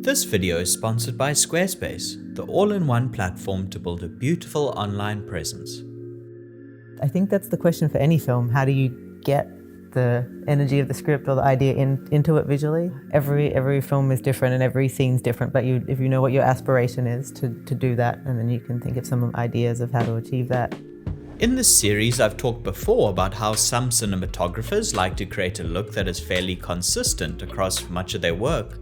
This video is sponsored by Squarespace, the all-in-one platform to build a beautiful online presence. I think that's the question for any film. How do you get the energy of the script or the idea into it visually? Every film is different and every scene's different, but if you know what your aspiration is to do that, and then you can think of some ideas of how to achieve that. In this series, I've talked before about how some cinematographers like to create a look that is fairly consistent across much of their work,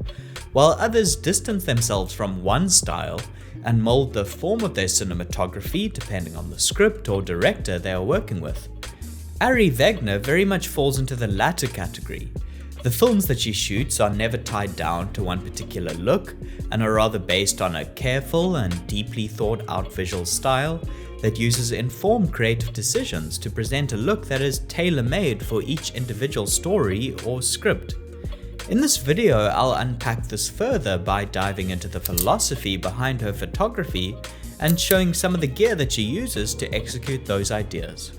while others distance themselves from one style and mold the form of their cinematography depending on the script or director they are working with. Ari Wegner very much falls into the latter category. The films that she shoots are never tied down to one particular look and are rather based on a careful and deeply thought out visual style that uses informed creative decisions to present a look that is tailor-made for each individual story or script. In this video, I'll unpack this further by diving into the philosophy behind her photography and showing some of the gear that she uses to execute those ideas.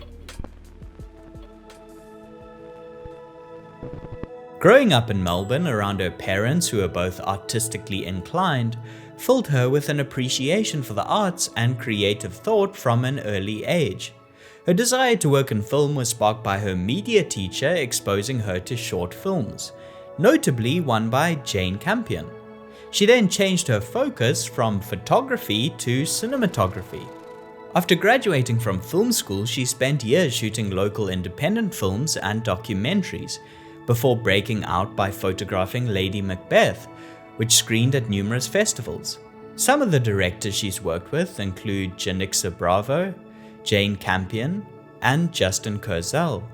Growing up in Melbourne around her parents who are both artistically inclined filled her with an appreciation for the arts and creative thought from an early age. Her desire to work in film was sparked by her media teacher exposing her to short films, notably one by Jane Campion. She then changed her focus from photography to cinematography. After graduating from film school, she spent years shooting local independent films and documentaries, before breaking out by photographing Lady Macbeth, which screened at numerous festivals. Some of the directors she's worked with include Janixa Bravo, Jane Campion, and Justin Kurzel.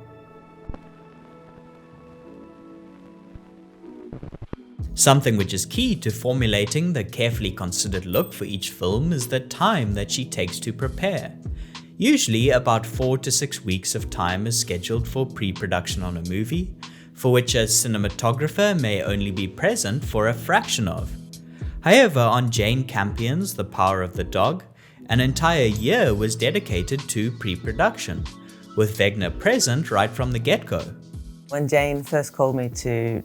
Something which is key to formulating the carefully considered look for each film is the time that she takes to prepare. Usually about 4 to 6 weeks of time is scheduled for pre-production on a movie, for which a cinematographer may only be present for a fraction of. However, on Jane Campion's The Power of the Dog, an entire year was dedicated to pre-production, with Wegner present right from the get-go. When Jane first called me to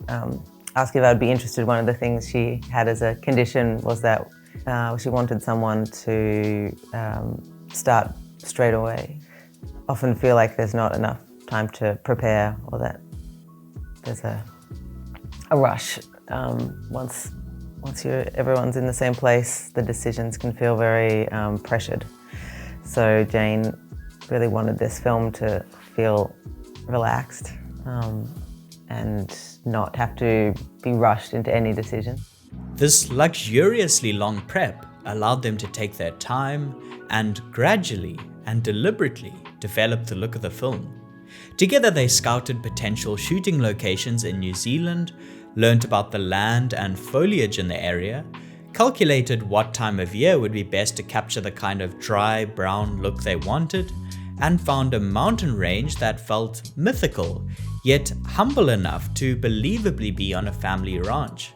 ask if I'd be interested, one of the things she had as a condition was that she wanted someone to start straight away. Often feel like there's not enough time to prepare, or that there's a rush. Once everyone's in the same place, the decisions can feel very pressured. So Jane really wanted this film to feel relaxed and not have to be rushed into any decision. This luxuriously long prep allowed them to take their time and gradually and deliberately develop the look of the film. Together they scouted potential shooting locations in New Zealand, learnt about the land and foliage in the area, calculated what time of year would be best to capture the kind of dry brown look they wanted, and found a mountain range that felt mythical, yet humble enough to believably be on a family ranch.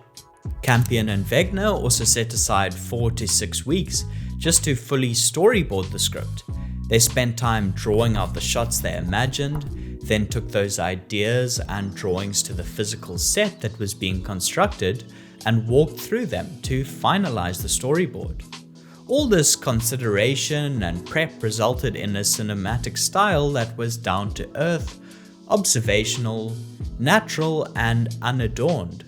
Campion and Wegner also set aside 4 to 6 weeks just to fully storyboard the script. They spent time drawing out the shots they imagined, then took those ideas and drawings to the physical set that was being constructed and walked through them to finalize the storyboard. All this consideration and prep resulted in a cinematic style that was down to earth, observational, natural, and unadorned.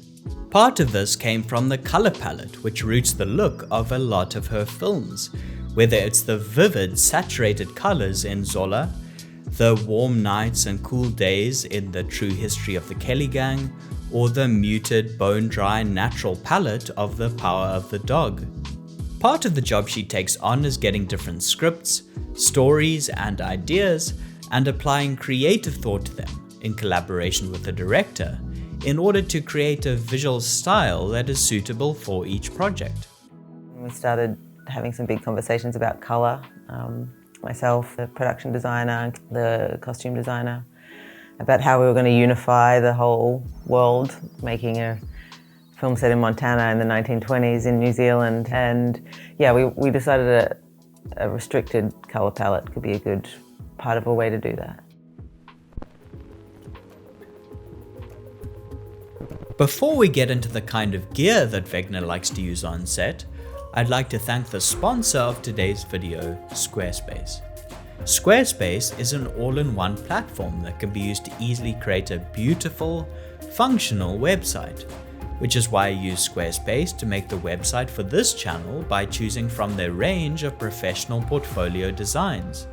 Part of this came from the color palette, which roots the look of a lot of her films, whether it's the vivid, saturated colors in Zola, the warm nights and cool days in The True History of the Kelly Gang, or the muted, bone-dry, natural palette of The Power of the Dog. Part of the job she takes on is getting different scripts, stories, and ideas, and applying creative thought to them, in collaboration with the director, in order to create a visual style that is suitable for each project. We started having some big conversations about colour, myself, the production designer, the costume designer, about how we were going to unify the whole world, making a film set in Montana in the 1920s in New Zealand. And yeah, we decided a restricted colour palette could be a good part of a way to do that. Before we get into the kind of gear that Wegner likes to use on set, I'd like to thank the sponsor of today's video, Squarespace. Squarespace is an all-in-one platform that can be used to easily create a beautiful, functional website, which is why I use Squarespace to make the website for this channel by choosing from their range of professional portfolio designs.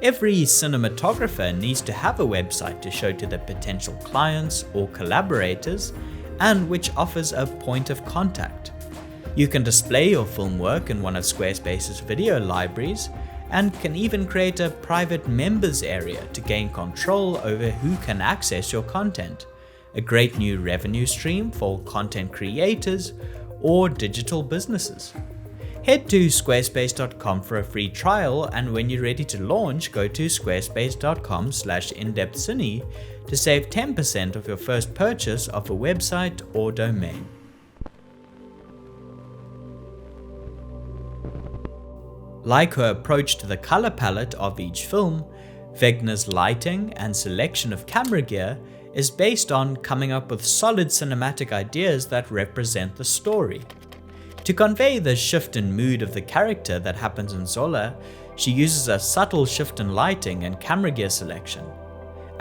Every cinematographer needs to have a website to show to their potential clients or collaborators, and which offers a point of contact. You can display your film work in one of Squarespace's video libraries, and can even create a private members area to gain control over who can access your content, a great new revenue stream for content creators or digital businesses. Head to squarespace.com for a free trial, and when you're ready to launch, go to squarespace.com/indepthcine to save 10% of your first purchase of a website or domain. Like her approach to the color palette of each film, Wegner's lighting and selection of camera gear is based on coming up with solid cinematic ideas that represent the story. To convey the shift in mood of the character that happens in Zola, she uses a subtle shift in lighting and camera gear selection.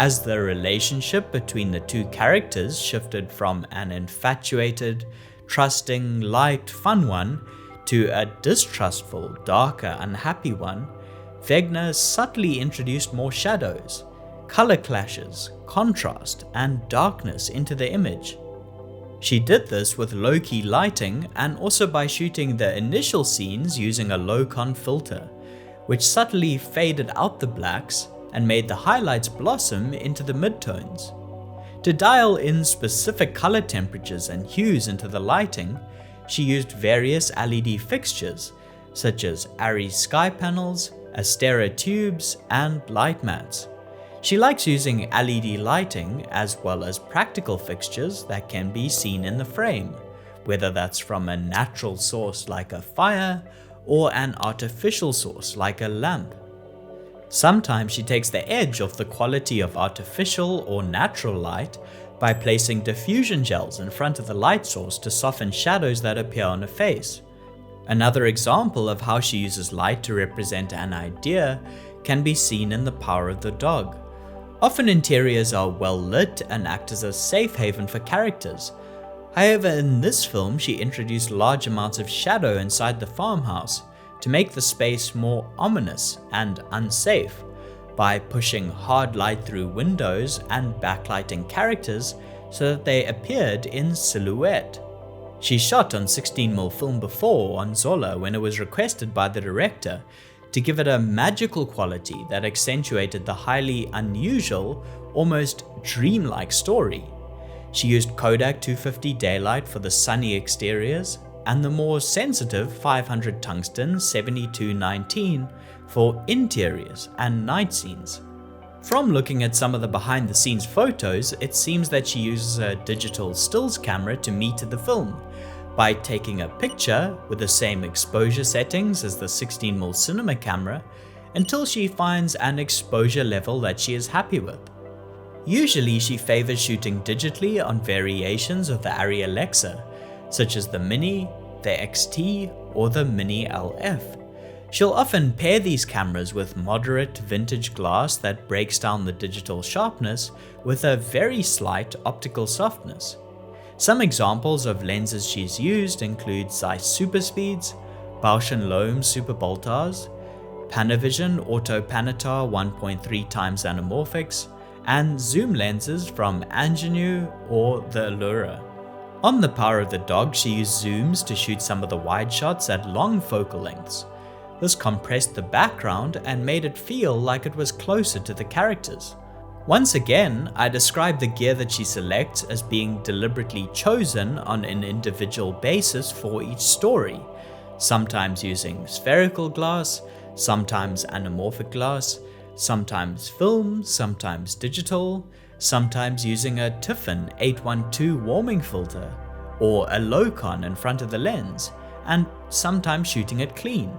As the relationship between the two characters shifted from an infatuated, trusting, light, fun one to a distrustful, darker, unhappy one, Wegner subtly introduced more shadows, color clashes, contrast, and darkness into the image. She did this with low-key lighting and also by shooting the initial scenes using a low-con filter, which subtly faded out the blacks and made the highlights blossom into the midtones. To dial in specific color temperatures and hues into the lighting, she used various LED fixtures such as Ari sky panels, Astera tubes, and light mats. She likes using LED lighting as well as practical fixtures that can be seen in the frame, whether that's from a natural source like a fire or an artificial source like a lamp. Sometimes she takes the edge off the quality of artificial or natural light by placing diffusion gels in front of the light source to soften shadows that appear on a face. Another example of how she uses light to represent an idea can be seen in The Power of the Dog. Often interiors are well lit and act as a safe haven for characters. However, in this film she introduced large amounts of shadow inside the farmhouse to make the space more ominous and unsafe, by pushing hard light through windows and backlighting characters so that they appeared in silhouette. She shot on 16mm film before on Zola when it was requested by the director to give it a magical quality that accentuated the highly unusual, almost dreamlike story. She used Kodak 250 daylight for the sunny exteriors and the more sensitive 500 tungsten 7219 for interiors and night scenes. From looking at some of the behind the scenes photos, it seems that she uses a digital stills camera to meet the film by taking a picture with the same exposure settings as the 16mm cinema camera until she finds an exposure level that she is happy with. Usually she favors shooting digitally on variations of the Ari Alexa, such as the Mini, the XT, or the Mini LF. She'll often pair these cameras with moderate vintage glass that breaks down the digital sharpness with a very slight optical softness. Some examples of lenses she's used include Zeiss Super Speeds, Bausch & Lomb Super Baltars, Panavision Auto Panatar 1.3 times anamorphics, and zoom lenses from Angenieux or the Allura. On The Power of the Dog, she used zooms to shoot some of the wide shots at long focal lengths. This compressed the background and made it feel like it was closer to the characters. Once again, I describe the gear that she selects as being deliberately chosen on an individual basis for each story, sometimes using spherical glass, sometimes anamorphic glass, sometimes film, sometimes digital, sometimes using a Tiffin 812 warming filter, or a low-con in front of the lens, and sometimes shooting it clean.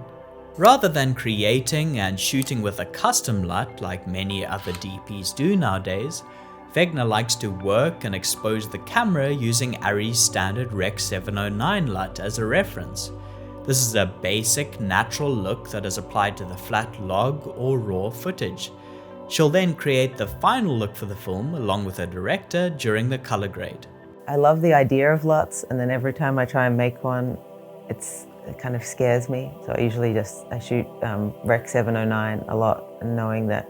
Rather than creating and shooting with a custom LUT like many other DPs do nowadays, Wegner likes to work and expose the camera using Ari's standard Rec 709 LUT as a reference. This is a basic, natural look that is applied to the flat log or raw footage. She'll then create the final look for the film along with her director during the color grade. I love the idea of LUTs, and then every time I try and make one, it kind of scares me. So I usually I shoot Rec 709 a lot, and knowing that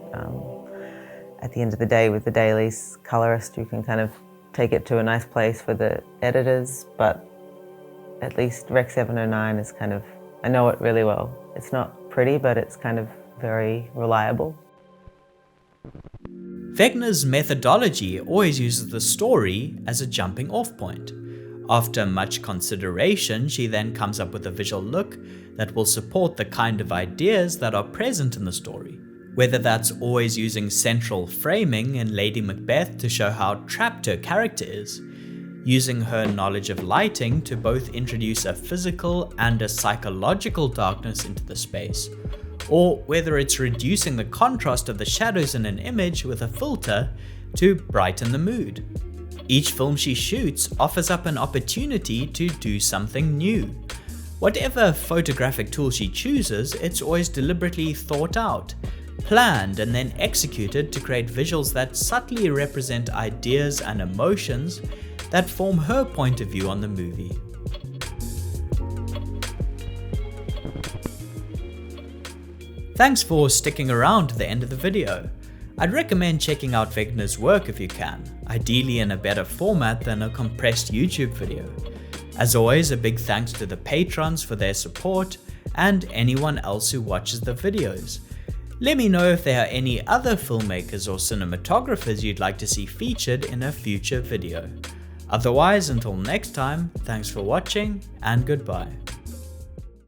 at the end of the day with the dailies colorist, you can kind of take it to a nice place for the editors, but at least Rec 709 is kind of, I know it really well. It's not pretty, but it's kind of very reliable. Wegner's methodology always uses the story as a jumping off point. After much consideration, she then comes up with a visual look that will support the kind of ideas that are present in the story. Whether that's always using central framing in Lady Macbeth to show how trapped her character is, using her knowledge of lighting to both introduce a physical and a psychological darkness into the space, or whether it's reducing the contrast of the shadows in an image with a filter to brighten the mood. Each film she shoots offers up an opportunity to do something new. Whatever photographic tool she chooses, it's always deliberately thought out, planned and then executed to create visuals that subtly represent ideas and emotions that form her point of view on the movie. Thanks for sticking around to the end of the video. I'd recommend checking out Wegner's work if you can, ideally in a better format than a compressed YouTube video. As always, a big thanks to the patrons for their support and anyone else who watches the videos. Let me know if there are any other filmmakers or cinematographers you'd like to see featured in a future video. Otherwise, until next time, thanks for watching and goodbye.